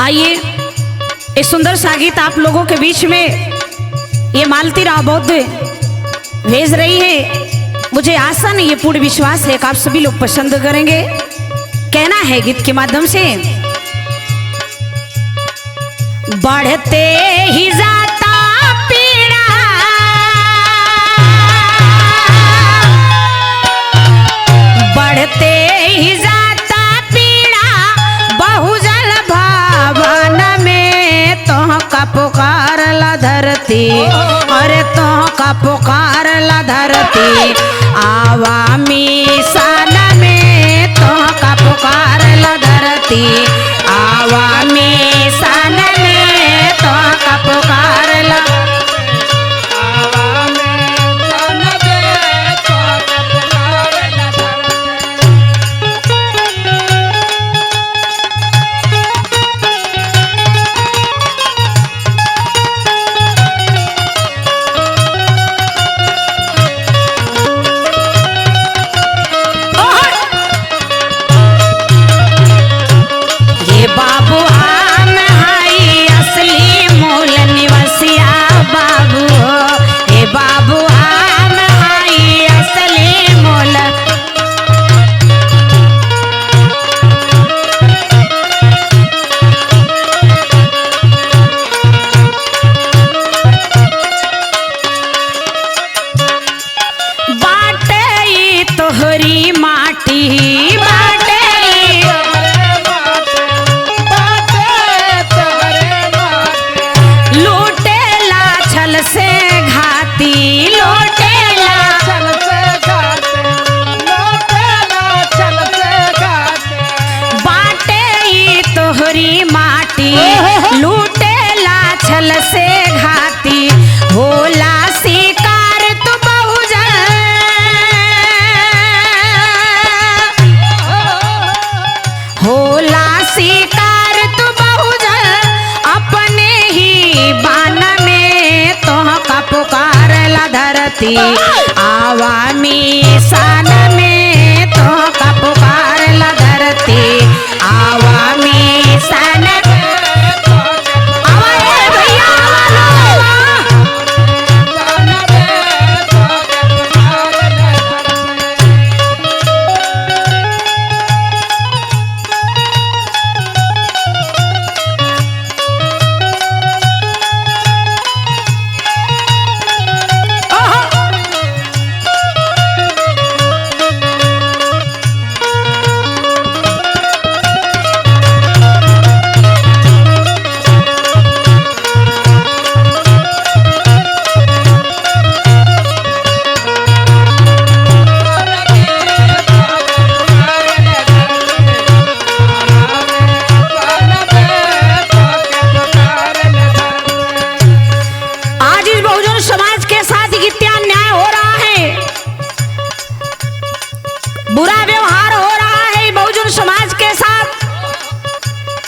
आइए इस सुंदर सा गीत आप लोगों के बीच में ये मालती राव बौद्ध भेज रही है। मुझे आशा नहीं, ये पूर्ण विश्वास है कि आप सभी लोग पसंद करेंगे। कहना है गीत के माध्यम से, बढ़ते ही जाता पीड़ा, बढ़ते ही जाता पीड़ा, बहुजल भवन में तोह का पुकार ला धरती, अरे तोह का पुकार ला धरती, आवामी सान में तोह का पुकार ला धरती, आवामी सान में तोह का पुकार ला, आवामी सान में तो का पुकार ला धरती, आवामी सान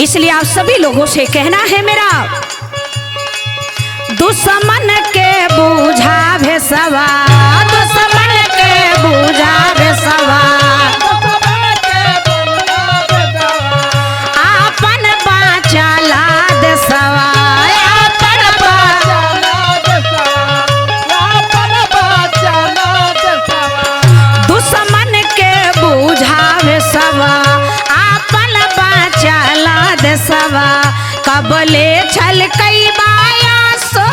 इसलिए आप सभी लोगों से कहना है मेरा, दुश्मन के बूझा भेसवा, दुश्मन के बूझा भेसवा, आपन बाचा ला देसवा, आपन बाचा ला देसवा, दुश्मन के बूझा भेसवा, आपन बाचा ला देसवा, कबले छल कई बाया सो,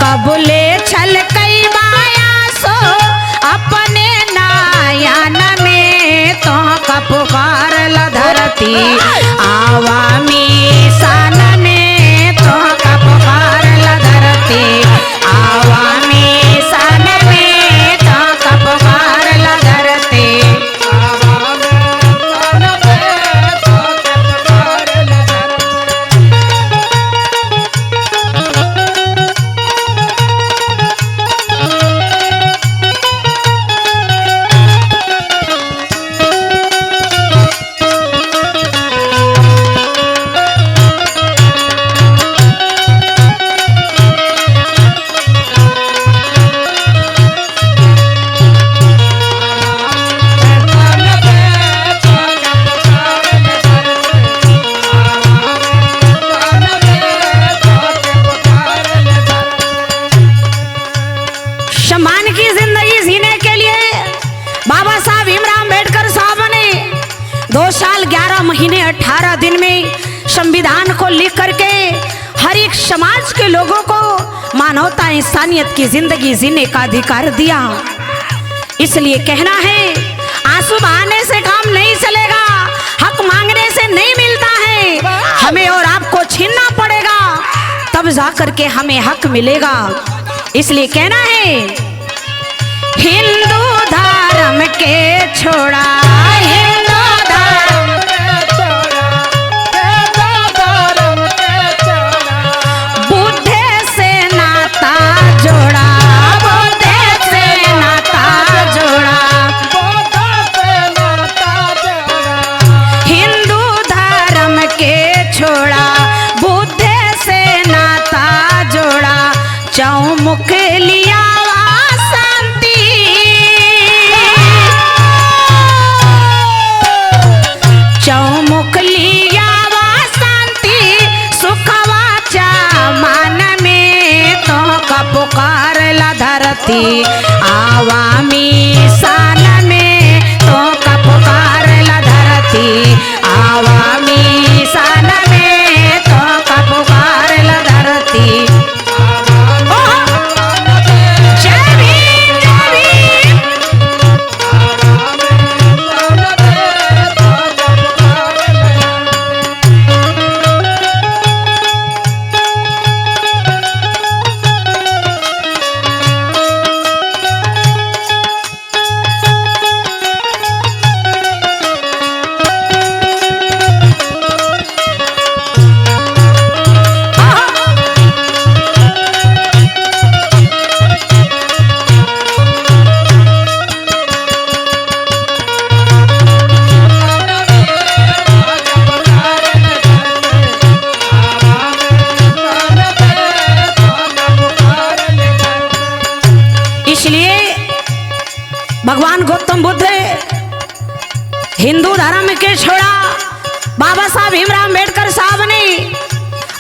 कबले छल कई बाया सो, अपने नायान में तो का पुकार ला धरती, आवामी सान में तो का पुकार ला धरती, आवामी सान में तो का पुकार ला धरती। सम्मान की जिंदगी जीने के लिए बाबा साहब भीमराव अम्बेडकर साहब ने 2 साल 11 महीने 18 दिन में संविधान को लिख करके हर एक समाज के लोगों को मानवता इंसानियत की जिंदगी जीने का अधिकार दिया। इसलिए कहना है, आंसू बहाने से काम नहीं चलेगा, हक मांगने से नहीं मिलता है, हमें और आपको छीनना पड़ेगा, तब जाकर के हमें हक मिलेगा। इसलिए कहना है, हिंदू धर्म के छोड़ा, हिंदू धर्म के छोड़ा, बुद्ध से नाता जोड़ा, बुद्ध से नाता जोड़ा, हिंदू धर्म के छोड़ा, बुद्ध से नाता जोड़ा, चौमुख लिया शांति, चौमुख लिया शांति, सुखवा मन में तो का पुकार ला धरती, आवामी शान में तो का पुकार ला धरती, आवामी शान में तो का पुकार ला धरती। इसलिए भगवान गौतम बुद्ध हिंदू धर्म के छोड़ा, बाबा साहब भीमराव अम्बेडकर साहब ने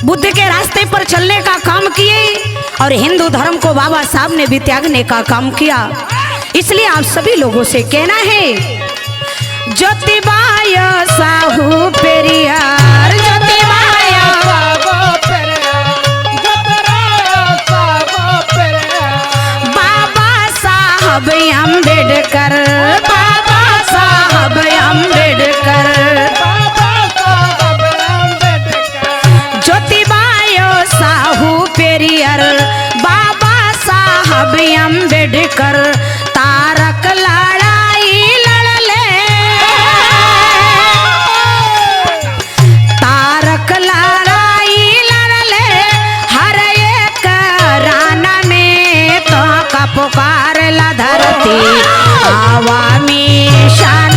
बुद्ध के रास्ते पर चलने का काम किए और हिंदू धर्म को बाबा साहब ने भी त्यागने का काम किया। इसलिए आप सभी लोगों से कहना है, ज्योतिबाय साहू पेरियार, ज्योतिबाय अम्बेडकर, बाबा साहब अम्बेडकर, ज्योतिबाय साहू पेरियर, बाबा साहब अम्बेडकर, तारक लड़ाई लड़ले, तारक लड़ाई लड़ले, हर एक रान में तो का पुकार ला धरती, आवामी शान